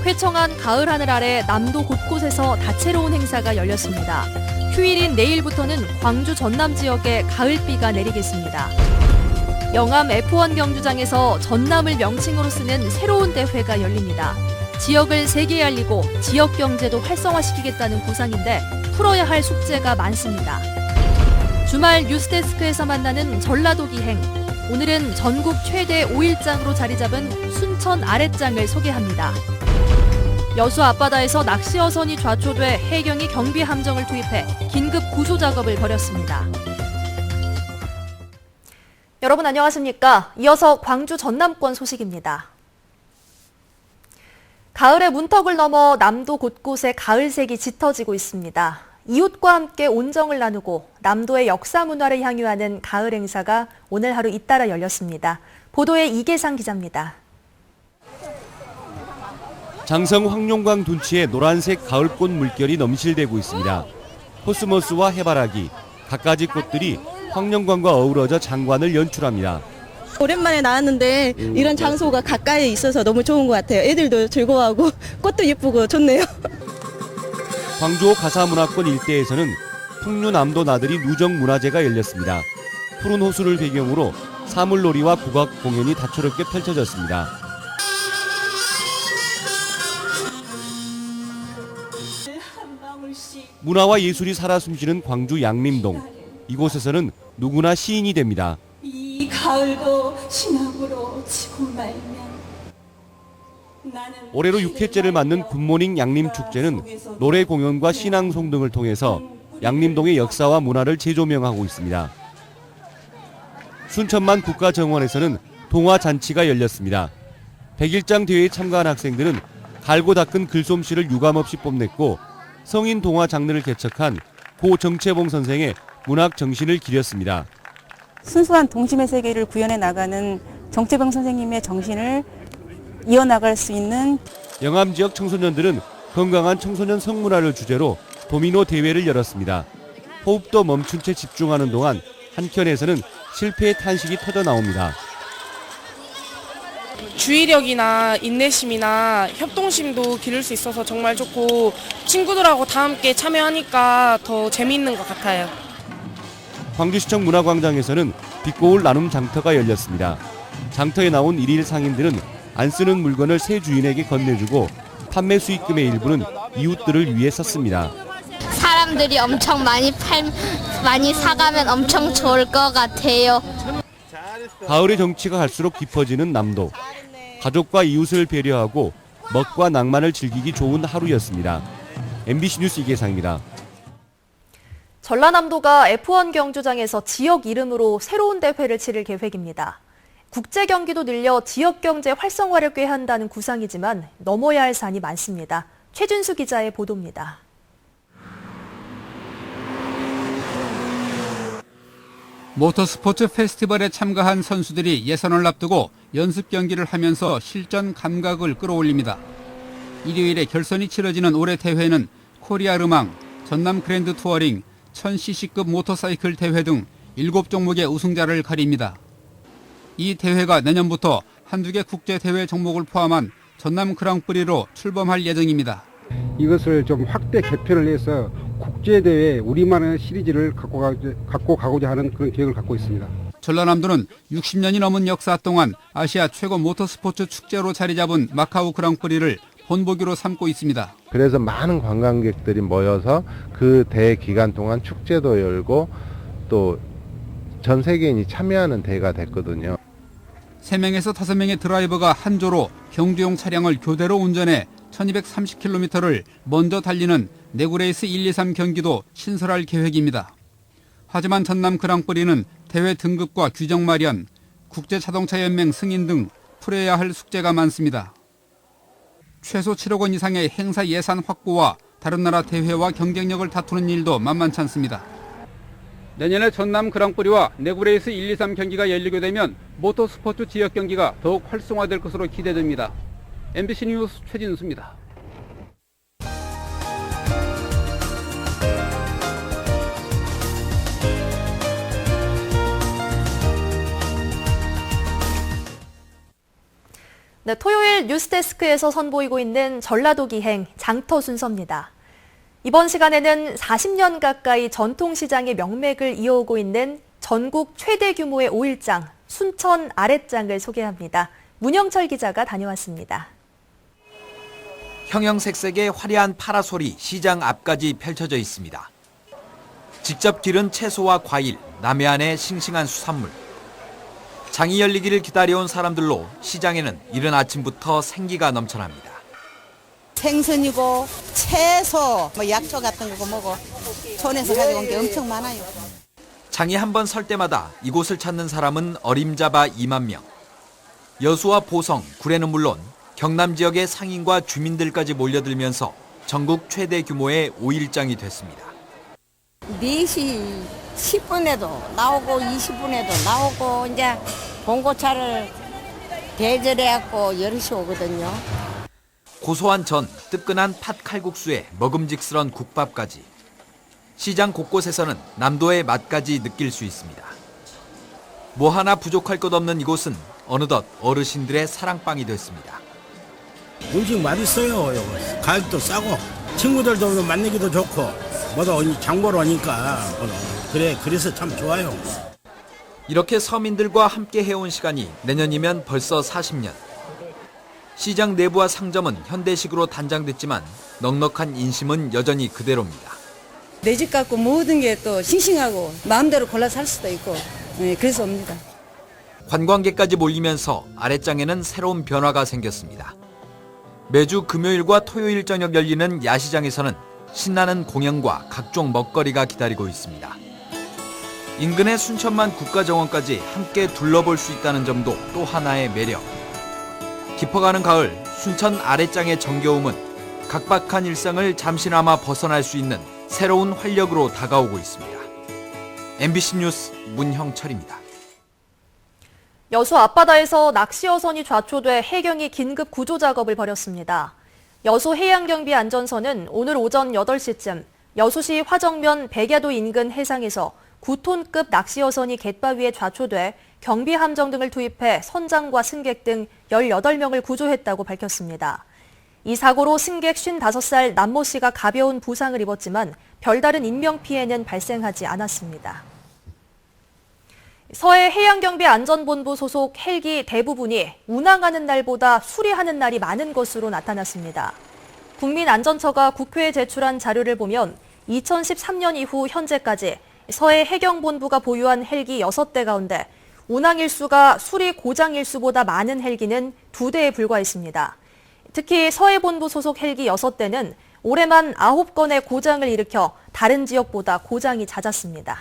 쾌청한 가을 하늘 아래 남도 곳곳에서 다채로운 행사가 열렸습니다. 휴일인 내일부터는 광주 전남 지역에 가을비가 내리겠습니다. 영암 F1 경주장에서 전남을 명칭으로 쓰는 새로운 대회가 열립니다. 지역을 세계에 알리고 지역 경제도 활성화시키겠다는 구상인데 풀어야 할 숙제가 많습니다. 주말 뉴스데스크에서 만나는 전라도 기행. 오늘은 전국 최대 5일장으로 자리 잡은 순천 아랫장을 소개합니다. 여수 앞바다에서 낚시 어선이 좌초돼 해경이 경비 함정을 투입해 긴급 구조 작업을 벌였습니다. 여러분 안녕하십니까? 이어서 광주 전남권 소식입니다. 가을의 문턱을 넘어 남도 곳곳에 가을색이 짙어지고 있습니다. 이웃과 함께 온정을 나누고 남도의 역사 문화를 향유하는 가을 행사가 오늘 하루 잇따라 열렸습니다. 보도에 이계상 기자입니다. 장성 황룡강 둔치에 노란색 가을꽃 물결이 넘실대고 있습니다. 코스모스와 해바라기, 갖가지 꽃들이 황룡강과 어우러져 장관을 연출합니다. 오랜만에 나왔는데 이런 장소가 가까이 있어서 너무 좋은 것 같아요. 애들도 즐거워하고 꽃도 예쁘고 좋네요. 광주호 가사문화권 일대에서는 풍류남도 나들이 누정문화제가 열렸습니다. 푸른 호수를 배경으로 사물놀이와 국악 공연이 다채롭게 펼쳐졌습니다. 문화와 예술이 살아 숨쉬는 광주 양림동. 이곳에서는 누구나 시인이 됩니다. 이 가을도 신학으로 치고 말면 올해로 6회째를 맞는 굿모닝 양림축제는 노래 공연과 신앙송 등을 통해서 양림동의 역사와 문화를 재조명하고 있습니다. 순천만 국가정원에서는 동화잔치가 열렸습니다. 100일장 대회에 참가한 학생들은 갈고 닦은 글솜씨를 유감없이 뽐냈고 성인 동화 장르를 개척한 고 정채봉 선생의 문학 정신을 기렸습니다. 순수한 동심의 세계를 구현해 나가는 정채봉 선생님의 정신을 이어나갈 수 있는 영암 지역 청소년들은 건강한 청소년 성문화를 주제로 도미노 대회를 열었습니다. 호흡도 멈춘 채 집중하는 동안 한켠에서는 실패의 탄식이 터져 나옵니다. 주의력이나 인내심이나 협동심도 기를 수 있어서 정말 좋고 친구들하고 다 함께 참여하니까 더 재미있는 것 같아요. 광주시청 문화광장에서는 빛고울 나눔 장터가 열렸습니다. 장터에 나온 일일 상인들은 안 쓰는 물건을 새 주인에게 건네주고 판매 수익금의 일부는 이웃들을 위해 썼습니다. 사람들이 엄청 많이 사가면 엄청 좋을 것 같아요. 가을의 정취가 갈수록 깊어지는 남도. 가족과 이웃을 배려하고 먹과 낭만을 즐기기 좋은 하루였습니다. MBC 뉴스 이계상입니다. 전라남도가 F1 경주장에서 지역 이름으로 새로운 대회를 치를 계획입니다. 국제 경기도 늘려 지역 경제 활성화를 꾀한다는 구상이지만 넘어야 할 산이 많습니다. 최준수 기자의 보도입니다. 모터스포츠 페스티벌에 참가한 선수들이 예선을 앞두고 연습 경기를 하면서 실전 감각을 끌어올립니다. 일요일에 결선이 치러지는 올해 대회는 코리아 르망, 전남 그랜드 투어링, 1000cc급 모터사이클 대회 등 7종목의 우승자를 가립니다. 이 대회가 내년부터 한두 개 국제대회 종목을 포함한 전남 그랑프리로 출범할 예정입니다. 이것을 좀 확대 개편을 해서 국제대회 우리만의 시리즈를 갖고 가고자 하는 그런 계획을 갖고 있습니다. 전라남도는 60년이 넘은 역사 동안 아시아 최고 모터스포츠 축제로 자리 잡은 마카오 그랑프리를 본보기로 삼고 있습니다. 그래서 많은 관광객들이 모여서 그 대회 기간 동안 축제도 열고 또 전 세계인이 참여하는 대회가 됐거든요. 3명에서 5명의 드라이버가 한 조로 경주용 차량을 교대로 운전해 1230km를 먼저 달리는 내구레이스 123 경기도 신설할 계획입니다. 하지만 전남 그랑프리는 대회 등급과 규정 마련, 국제자동차연맹 승인 등 풀어야 할 숙제가 많습니다. 최소 7억 원 이상의 행사 예산 확보와 다른 나라 대회와 경쟁력을 다투는 일도 만만치 않습니다. 내년에 전남 그랑프리와 내구레이스 123 경기가 열리게 되면 모터스포츠 지역 경기가 더욱 활성화될 것으로 기대됩니다. MBC 뉴스 최진수입니다. 네, 토요일 뉴스데스크에서 선보이고 있는 전라도 기행 장터 순서입니다. 이번 시간에는 40년 가까이 전통시장의 명맥을 이어오고 있는 전국 최대 규모의 오일장, 순천 아랫장을 소개합니다. 문영철 기자가 다녀왔습니다. 형형색색의 화려한 파라솔이 시장 앞까지 펼쳐져 있습니다. 직접 기른 채소와 과일, 남해안의 싱싱한 수산물. 장이 열리기를 기다려온 사람들로 시장에는 이른 아침부터 생기가 넘쳐납니다. 생선이고 채소, 약초 같은 거 뭐고 촌에서 가져온 게 엄청 많아요. 장이 한 번 설 때마다 이곳을 찾는 사람은 어림잡아 2만 명. 여수와 보성, 구례는 물론 경남 지역의 상인과 주민들까지 몰려들면서 전국 최대 규모의 오일장이 됐습니다. 4시 10분에도 나오고 20분에도 나오고 이제 봉고차를 대절해갖고 10시 오거든요. 고소한 전, 뜨끈한 팥 칼국수에 먹음직스런 국밥까지. 시장 곳곳에서는 남도의 맛까지 느낄 수 있습니다. 뭐 하나 부족할 것 없는 이곳은 어느덧 어르신들의 사랑방이 됐습니다. 음식 맛있어요. 가격도 싸고 친구들도 만나기도 좋고 뭐도 장 보러 오니까 그래서 참 좋아요. 이렇게 서민들과 함께 해온 시간이 내년이면 벌써 40년. 시장 내부와 상점은 현대식으로 단장됐지만 넉넉한 인심은 여전히 그대로입니다. 내 집 갖고 모든 게 또 싱싱하고 마음대로 골라 살 수도 있고 그래서 옵니다. 관광객까지 몰리면서 아랫장에는 새로운 변화가 생겼습니다. 매주 금요일과 토요일 저녁 열리는 야시장에서는 신나는 공연과 각종 먹거리가 기다리고 있습니다. 인근의 순천만 국가정원까지 함께 둘러볼 수 있다는 점도 또 하나의 매력. 깊어가는 가을, 순천 아랫장의 정겨움은 각박한 일상을 잠시나마 벗어날 수 있는 새로운 활력으로 다가오고 있습니다. MBC 뉴스 문형철입니다. 여수 앞바다에서 낚시 어선이 좌초돼 해경이 긴급 구조 작업을 벌였습니다. 여수 해양경비안전선은 오늘 오전 8시쯤 여수시 화정면 백야도 인근 해상에서 9톤급 낚시 어선이 갯바위에 좌초돼 경비함정 등을 투입해 선장과 승객 등 18명을 구조했다고 밝혔습니다. 이 사고로 승객 55살 남모 씨가 가벼운 부상을 입었지만 별다른 인명피해는 발생하지 않았습니다. 서해 해양경비안전본부 소속 헬기 대부분이 운항하는 날보다 수리하는 날이 많은 것으로 나타났습니다. 국민안전처가 국회에 제출한 자료를 보면 2013년 이후 현재까지 서해 해경본부가 보유한 헬기 6대 가운데 운항 일수가 수리 고장 일수보다 많은 헬기는 2대에 불과했습니다. 특히 서해본부 소속 헬기 6대는 올해만 9건의 고장을 일으켜 다른 지역보다 고장이 잦았습니다.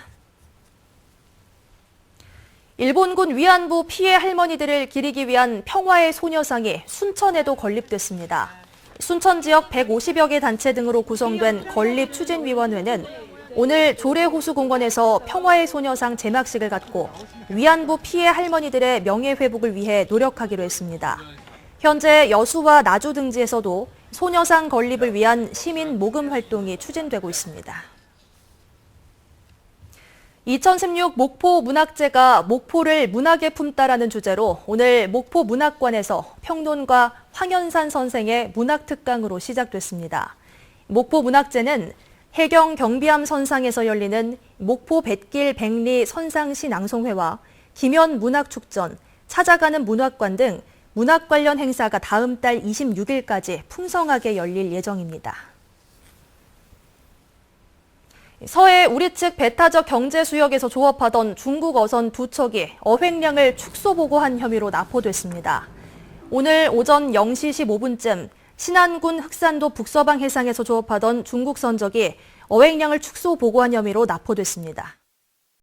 일본군 위안부 피해 할머니들을 기리기 위한 평화의 소녀상이 순천에도 건립됐습니다. 순천 지역 150여 개 단체 등으로 구성된 건립추진위원회는 오늘 조례호수공원에서 평화의 소녀상 제막식을 갖고 위안부 피해 할머니들의 명예회복을 위해 노력하기로 했습니다. 현재 여수와 나주 등지에서도 소녀상 건립을 위한 시민 모금 활동이 추진되고 있습니다. 2016 목포 문학제가 목포를 문학에 품다라는 주제로 오늘 목포 문학관에서 평론가 황현산 선생의 문학특강으로 시작됐습니다. 목포 문학제는 해경 경비함 선상에서 열리는 목포 뱃길 백리 선상시 낭송회와 김현 문학축전, 찾아가는 문학관 등 문학 관련 행사가 다음 달 26일까지 풍성하게 열릴 예정입니다. 서해 우리 측 배타적 경제 수역에서 조업하던 중국 어선 2척이 어획량을 축소 보고한 혐의로 납포됐습니다. 오늘 오전 0시 15분쯤 신안군 흑산도 북서방 해상에서 조업하던 중국 선적이 어획량을 축소 보고한 혐의로 납포됐습니다.